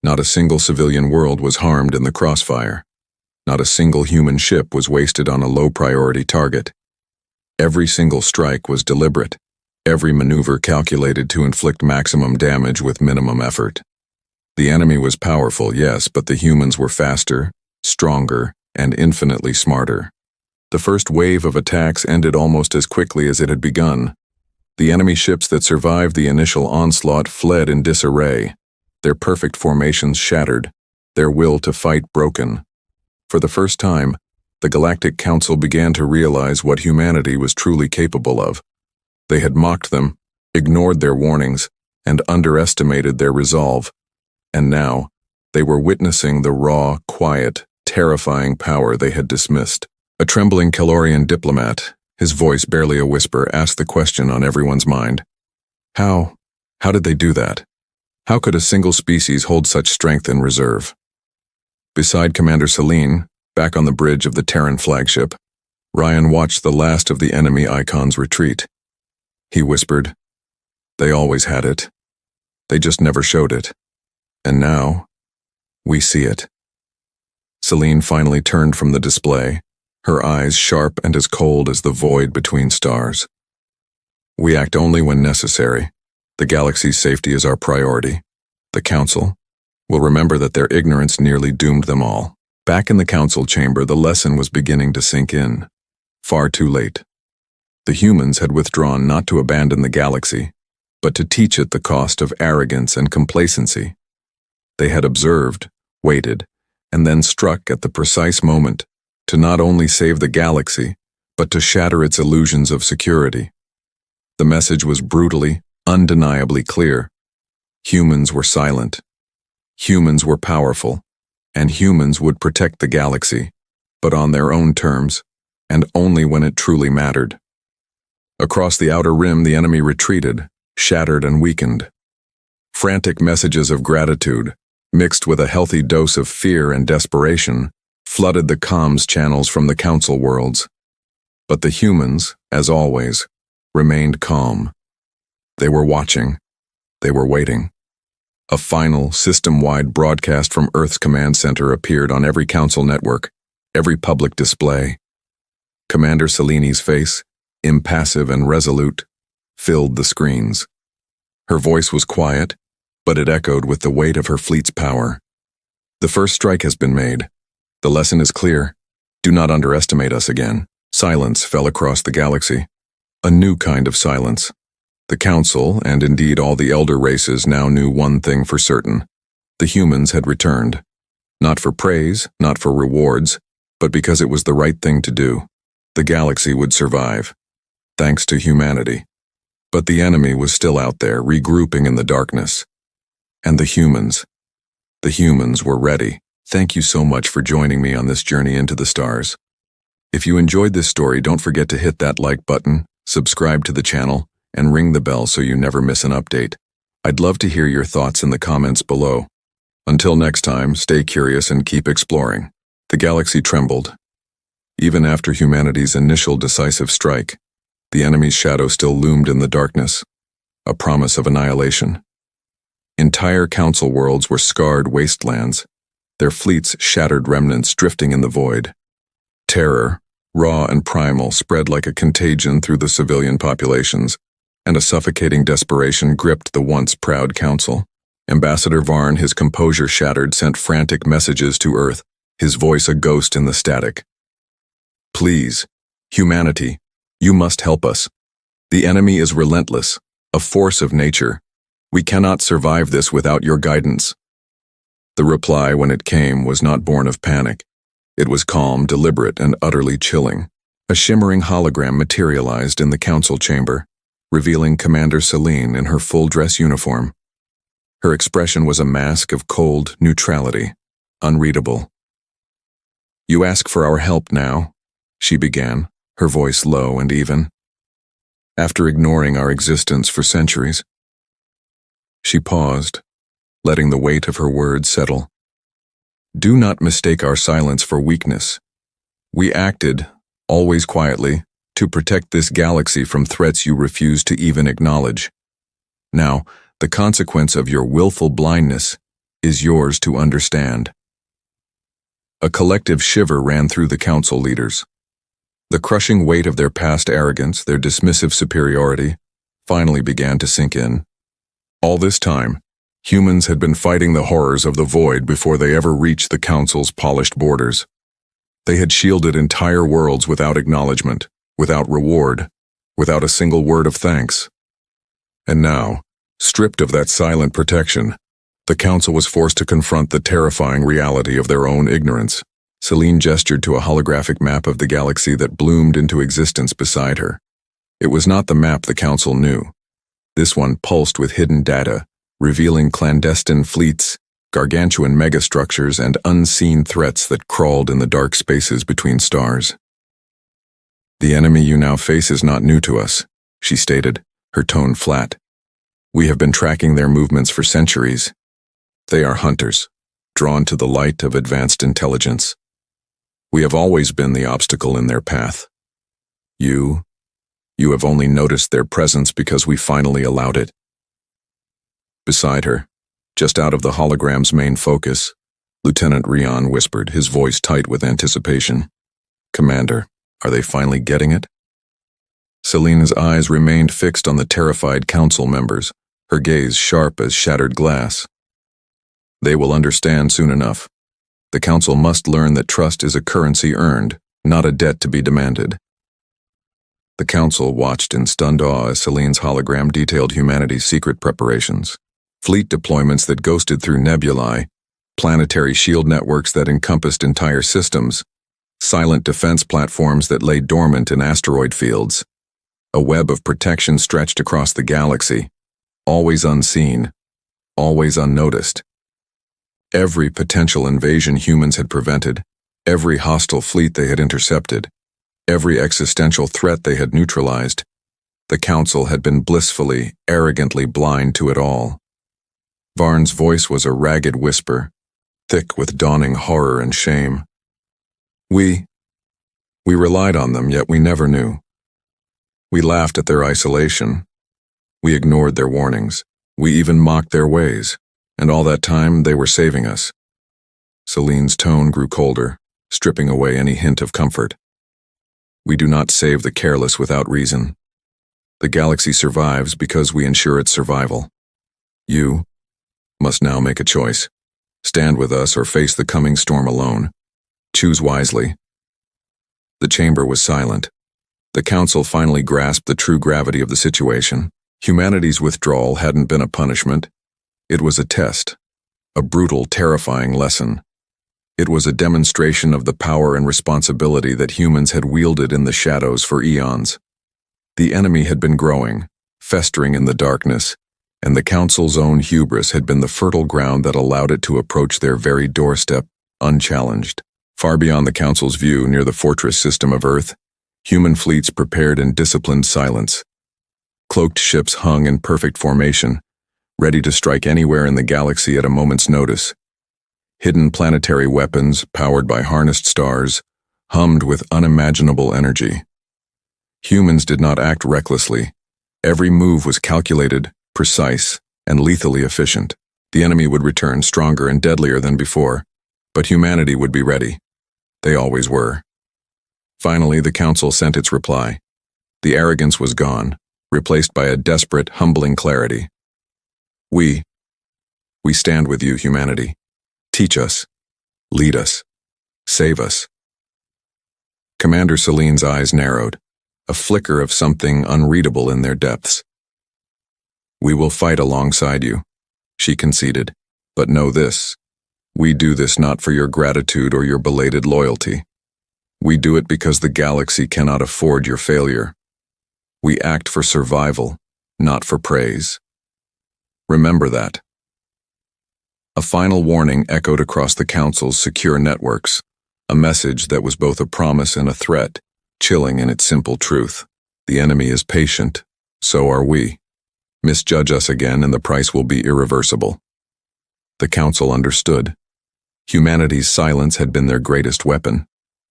Not a single civilian world was harmed in the crossfire. Not a single human ship was wasted on a low-priority target. Every single strike was deliberate, every maneuver calculated to inflict maximum damage with minimum effort. The enemy was powerful, yes, but the humans were faster, stronger, and infinitely smarter. The first wave of attacks ended almost as quickly as it had begun. The enemy ships that survived the initial onslaught fled in disarray, their perfect formations shattered, their will to fight broken. For the first time, the Galactic Council began to realize what humanity was truly capable of. They had mocked them, ignored their warnings, and underestimated their resolve. And now, they were witnessing the raw, quiet, terrifying power they had dismissed. A trembling Calorian diplomat, his voice barely a whisper, asked the question on everyone's mind. How did they do that? How could a single species hold such strength in reserve? Beside Commander Selene, back on the bridge of the Terran flagship, Ryan watched the last of the enemy icons retreat. He whispered, "They always had it. They just never showed it. And now, we see it." Selene finally turned from the display, her eyes sharp and as cold as the void between stars. "We act only when necessary. The galaxy's safety is our priority. The Council will remember that their ignorance nearly doomed them all." Back in the Council chamber, the lesson was beginning to sink in. Far too late. The humans had withdrawn not to abandon the galaxy, but to teach it the cost of arrogance and complacency. They had observed, waited, and then struck at the precise moment to not only save the galaxy, but to shatter its illusions of security. The message was brutally, undeniably clear. Humans were silent. Humans were powerful, and humans would protect the galaxy, but on their own terms, and only when it truly mattered. Across the outer rim, the enemy retreated, shattered and weakened. Frantic messages of gratitude, mixed with a healthy dose of fear and desperation, flooded the comms channels from the Council worlds. But the humans, as always, remained calm. They were watching. They were waiting. A final, system-wide broadcast from Earth's command center appeared on every Council network, every public display. Commander Selene's face, impassive and resolute, filled the screens. Her voice was quiet, but it echoed with the weight of her fleet's power. "The first strike has been made. The lesson is clear. Do not underestimate us again." Silence fell across the galaxy. A new kind of silence. The Council, and indeed all the elder races, now knew one thing for certain. The humans had returned. Not for praise, not for rewards, but because it was the right thing to do. The galaxy would survive, thanks to humanity. But the enemy was still out there, regrouping in the darkness. And the humans were ready. Thank you so much for joining me on this journey into the stars. If you enjoyed this story, don't forget to hit that like button, subscribe to the channel, and ring the bell so you never miss an update. I'd love to hear your thoughts in the comments below. Until next time, stay curious and keep exploring. The galaxy trembled. Even after humanity's initial decisive strike, the enemy's shadow still loomed in the darkness, a promise of annihilation. Entire Council worlds were scarred wastelands, their fleets shattered remnants drifting in the void. Terror, raw and primal, spread like a contagion through the civilian populations, and a suffocating desperation gripped the once proud Council. Ambassador Varn, his composure shattered, sent frantic messages to Earth, his voice a ghost in the static. "Please, humanity, you must help us. The enemy is relentless, a force of nature. We cannot survive this without your guidance." The reply, when it came, was not born of panic. It was calm, deliberate, and utterly chilling. A shimmering hologram materialized in the Council chamber, revealing Commander Selene in her full dress uniform. Her expression was a mask of cold neutrality, unreadable. "You ask for our help now," she began, her voice low and even. "After ignoring our existence for centuries." She paused, letting the weight of her words settle. "Do not mistake our silence for weakness. We acted, always quietly, to protect this galaxy from threats you refuse to even acknowledge. Now, the consequence of your willful blindness is yours to understand." A collective shiver ran through the Council leaders. The crushing weight of their past arrogance, their dismissive superiority, finally began to sink in. All this time, humans had been fighting the horrors of the void before they ever reached the Council's polished borders. They had shielded entire worlds without acknowledgement, without reward, without a single word of thanks. And now, stripped of that silent protection, the Council was forced to confront the terrifying reality of their own ignorance. Selene gestured to a holographic map of the galaxy that bloomed into existence beside her. It was not the map the Council knew. This one pulsed with hidden data, revealing clandestine fleets, gargantuan megastructures, and unseen threats that crawled in the dark spaces between stars. "The enemy you now face is not new to us," she stated, her tone flat. "We have been tracking their movements for centuries. They are hunters, drawn to the light of advanced intelligence. We have always been the obstacle in their path. You have only noticed their presence because we finally allowed it." Beside her, just out of the hologram's main focus, Lieutenant Rion whispered, his voice tight with anticipation. "Commander, are they finally getting it?" Selena's eyes remained fixed on the terrified council members, her gaze sharp as shattered glass. "They will understand soon enough. The council must learn that trust is a currency earned, not a debt to be demanded." The council watched in stunned awe as Selene's hologram detailed humanity's secret preparations. Fleet deployments that ghosted through nebulae, planetary shield networks that encompassed entire systems, silent defense platforms that lay dormant in asteroid fields. A web of protection stretched across the galaxy, always unseen, always unnoticed. Every potential invasion humans had prevented, every hostile fleet they had intercepted, every existential threat they had neutralized, the Council had been blissfully, arrogantly blind to it all. Varn's voice was a ragged whisper, thick with dawning horror and shame. We relied on them, yet we never knew. We laughed at their isolation. We ignored their warnings. We even mocked their ways. And all that time, they were saving us." Selene's tone grew colder, stripping away any hint of comfort. "We do not save the careless without reason. The galaxy survives because we ensure its survival. You must now make a choice. Stand with us or face the coming storm alone. Choose wisely." The chamber was silent. The Council finally grasped the true gravity of the situation. Humanity's withdrawal hadn't been a punishment. It was a test, a brutal, terrifying lesson. It was a demonstration of the power and responsibility that humans had wielded in the shadows for eons. The enemy had been growing, festering in the darkness, and the Council's own hubris had been the fertile ground that allowed it to approach their very doorstep, unchallenged. Far beyond the Council's view, near the fortress system of Earth, human fleets prepared in disciplined silence. Cloaked ships hung in perfect formation, ready to strike anywhere in the galaxy at a moment's notice. Hidden planetary weapons, powered by harnessed stars, hummed with unimaginable energy. Humans did not act recklessly. Every move was calculated, precise, and lethally efficient. The enemy would return stronger and deadlier than before, but humanity would be ready. They always were. Finally, the Council sent its reply. The arrogance was gone, replaced by a desperate, humbling clarity. We stand with you, humanity. Teach us, lead us, save us." Commander Selene's eyes narrowed, a flicker of something unreadable in their depths. "We will fight alongside you," she conceded, "but know this. We do this not for your gratitude or your belated loyalty. We do it because the galaxy cannot afford your failure. We act for survival, not for praise. Remember that." A final warning echoed across the Council's secure networks, a message that was both a promise and a threat, chilling in its simple truth. The enemy is patient, so are we. Misjudge us again and the price will be irreversible. The Council understood. Humanity's silence had been their greatest weapon.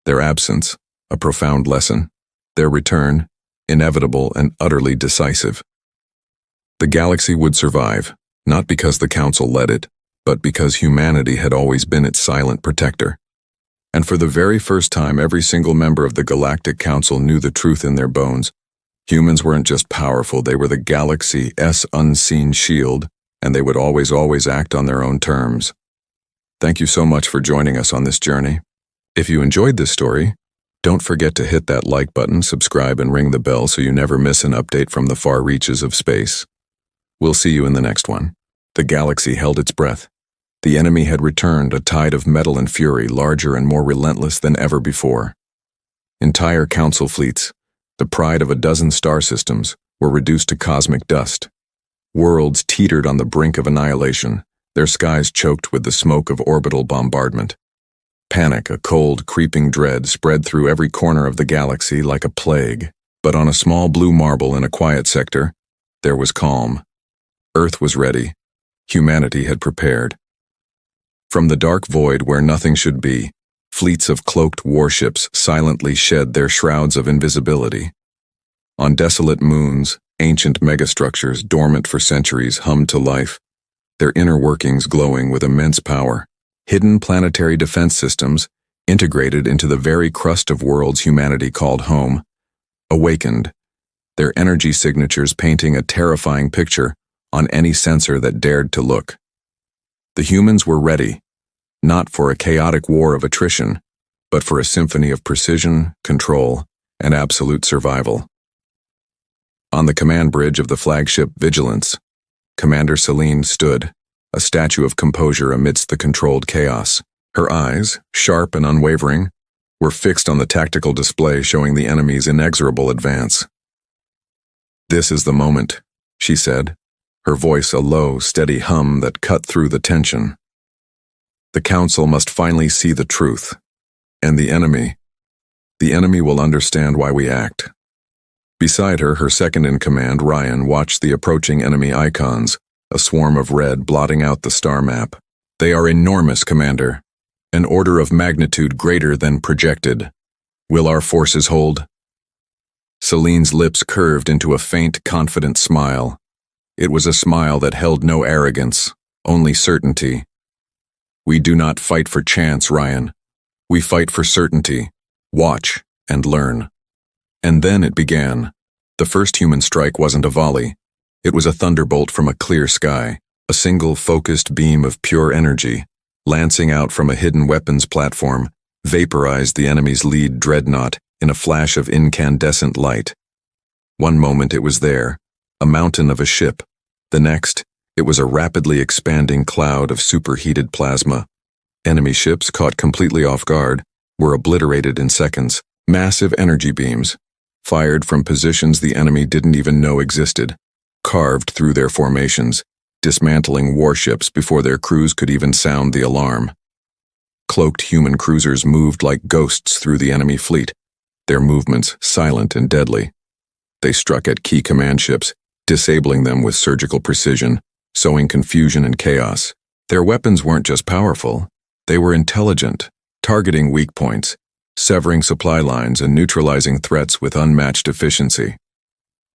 Their absence, a profound lesson. Their return, inevitable and utterly decisive. The galaxy would survive, not because the Council led it, but because humanity had always been its silent protector. And for the very first time, every single member of the Galactic Council knew the truth in their bones. Humans weren't just powerful, they were the galaxy's unseen shield, and they would always act on their own terms. Thank you so much for joining us on this journey. If you enjoyed this story, don't forget to hit that like button, subscribe, and ring the bell so you never miss an update from the far reaches of space. We'll see you in the next one. The galaxy held its breath. The enemy had returned, a tide of metal and fury, larger and more relentless than ever before. Entire Council fleets, the pride of a dozen star systems, were reduced to cosmic dust. Worlds teetered on the brink of annihilation, their skies choked with the smoke of orbital bombardment. Panic, a cold, creeping dread, spread through every corner of the galaxy like a plague. But on a small blue marble in a quiet sector, there was calm. Earth was ready. Humanity had prepared. From the dark void where nothing should be, fleets of cloaked warships silently shed their shrouds of invisibility. On desolate moons, ancient megastructures dormant for centuries hummed to life, their inner workings glowing with immense power. Hidden planetary defense systems, integrated into the very crust of worlds humanity called home, awakened, their energy signatures painting a terrifying picture on any sensor that dared to look. The humans were ready, not for a chaotic war of attrition, but for a symphony of precision, control, and absolute survival. On the command bridge of the flagship Vigilance, Commander Celine stood, a statue of composure amidst the controlled chaos. Her eyes, sharp and unwavering, were fixed on the tactical display showing the enemy's inexorable advance. "This is the moment," she said, her voice a low, steady hum that cut through the tension. "The Council must finally see the truth. And the enemy will understand why we act." Beside her, her second-in-command, Ryan, watched the approaching enemy icons, a swarm of red blotting out the star map. "They are enormous, Commander. An order of magnitude greater than projected. Will our forces hold?" Celine's lips curved into a faint, confident smile. It was a smile that held no arrogance, only certainty. "We do not fight for chance, Ryan. We fight for certainty. Watch and learn." And then it began. The first human strike wasn't a volley. It was a thunderbolt from a clear sky, a single focused beam of pure energy, lancing out from a hidden weapons platform, vaporized the enemy's lead dreadnought in a flash of incandescent light. One moment it was there, a mountain of a ship. The next, it was a rapidly expanding cloud of superheated plasma. Enemy ships, caught completely off guard, were obliterated in seconds. Massive energy beams, fired from positions the enemy didn't even know existed, carved through their formations, dismantling warships before their crews could even sound the alarm. Cloaked human cruisers moved like ghosts through the enemy fleet, their movements silent and deadly. They struck at key command ships, disabling them with surgical precision, sowing confusion and chaos. Their weapons weren't just powerful, they were intelligent, targeting weak points, severing supply lines and neutralizing threats with unmatched efficiency.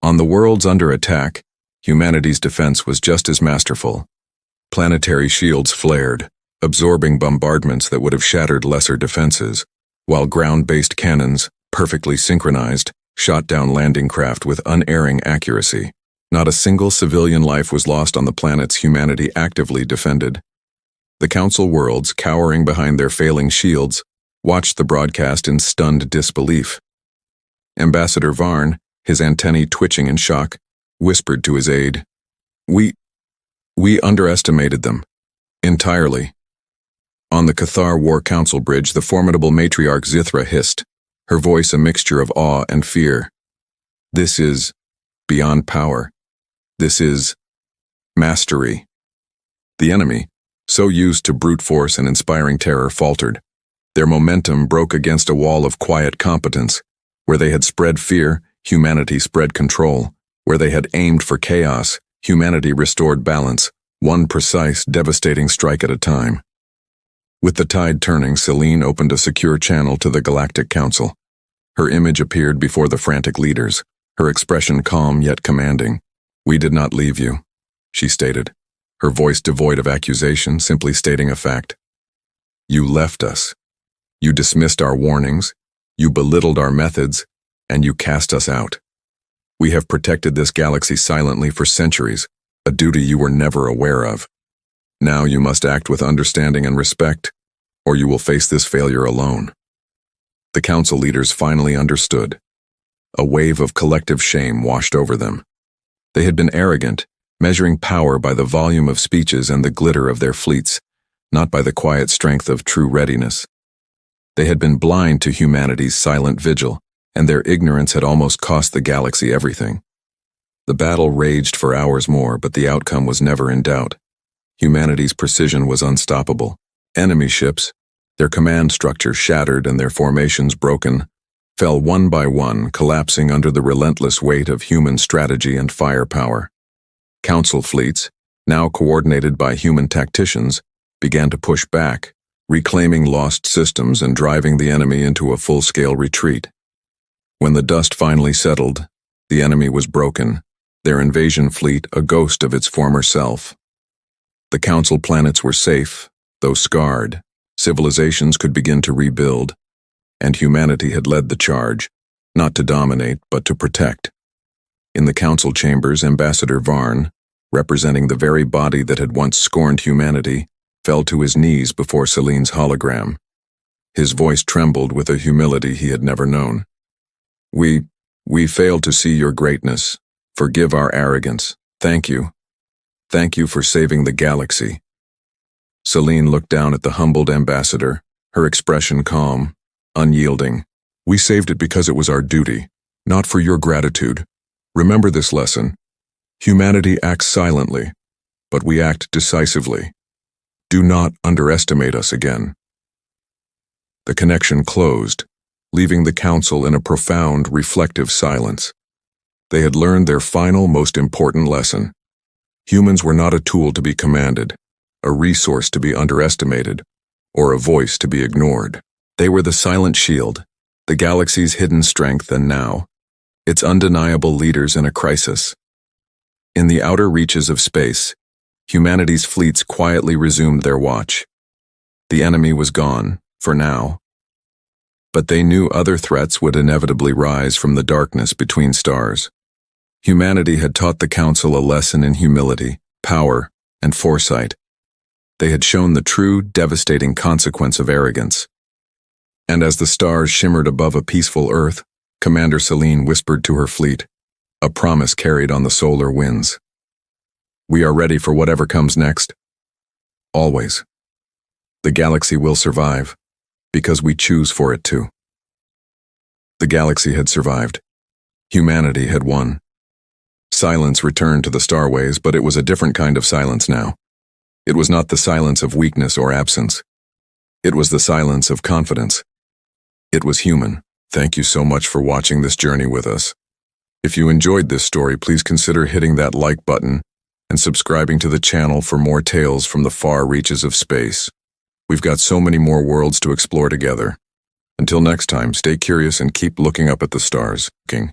On the worlds under attack, humanity's defense was just as masterful. Planetary shields flared, absorbing bombardments that would have shattered lesser defenses, while ground-based cannons, perfectly synchronized, shot down landing craft with unerring accuracy. Not a single civilian life was lost on the planets humanity actively defended. The Council worlds, cowering behind their failing shields, watched the broadcast in stunned disbelief. Ambassador Varn, his antennae twitching in shock, whispered to his aide, We underestimated them. Entirely." On the Cathar War Council bridge, the formidable matriarch Zithra hissed, her voice a mixture of awe and fear. "This is beyond power. This is mastery." The enemy, so used to brute force and inspiring terror, faltered. Their momentum broke against a wall of quiet competence. Where they had spread fear, humanity spread control. Where they had aimed for chaos, humanity restored balance, one precise, devastating strike at a time. With the tide turning, Celine opened a secure channel to the Galactic Council. Her image appeared before the frantic leaders, her expression calm yet commanding. "We did not leave you," she stated, her voice devoid of accusation, simply stating a fact. "You left us. You dismissed our warnings, you belittled our methods, and you cast us out. We have protected this galaxy silently for centuries, a duty you were never aware of. Now you must act with understanding and respect, or you will face this failure alone." The Council leaders finally understood. A wave of collective shame washed over them. They had been arrogant, measuring power by the volume of speeches and the glitter of their fleets, not by the quiet strength of true readiness. They had been blind to humanity's silent vigil, and their ignorance had almost cost the galaxy everything. The battle raged for hours more, but the outcome was never in doubt. Humanity's precision was unstoppable. Enemy ships, their command structure shattered and their formations broken, fell one by one, collapsing under the relentless weight of human strategy and firepower. Council fleets, now coordinated by human tacticians, began to push back, reclaiming lost systems and driving the enemy into a full-scale retreat. When the dust finally settled, the enemy was broken, their invasion fleet a ghost of its former self. The Council planets were safe, though scarred. Civilizations could begin to rebuild, and humanity had led the charge, not to dominate, but to protect. In the Council chambers, Ambassador Varn, representing the very body that had once scorned humanity, fell to his knees before Celine's hologram. His voice trembled with a humility he had never known. We failed to see your greatness. Forgive our arrogance. Thank you. Thank you for saving the galaxy. Celine looked down at the humbled ambassador, her expression calm, unyielding. We saved it because it was our duty, not for your gratitude. Remember this lesson. Humanity acts silently, but we act decisively. Do not underestimate us again. The connection closed, leaving the Council in a profound, reflective silence. They had learned their final, most important lesson. Humans were not a tool to be commanded, a resource to be underestimated, or a voice to be ignored. They were the silent shield, the galaxy's hidden strength, and now, its undeniable leaders in a crisis. In the outer reaches of space, humanity's fleets quietly resumed their watch. The enemy was gone, for now. But they knew other threats would inevitably rise from the darkness between stars. Humanity had taught the Council a lesson in humility, power, and foresight. They had shown the true, devastating consequence of arrogance. And as the stars shimmered above a peaceful Earth, Commander Celine whispered to her fleet, a promise carried on the solar winds. We are ready for whatever comes next. Always. The galaxy will survive, because we choose for it to. The galaxy had survived. Humanity had won. Silence returned to the starways, but it was a different kind of silence now. It was not the silence of weakness or absence. It was the silence of confidence. It was human. Thank you so much for watching this journey with us. If you enjoyed this story, please consider hitting that like button and subscribing to the channel for more tales from the far reaches of space. We've got so many more worlds to explore together. Until next time, stay curious and keep looking up at the stars. King.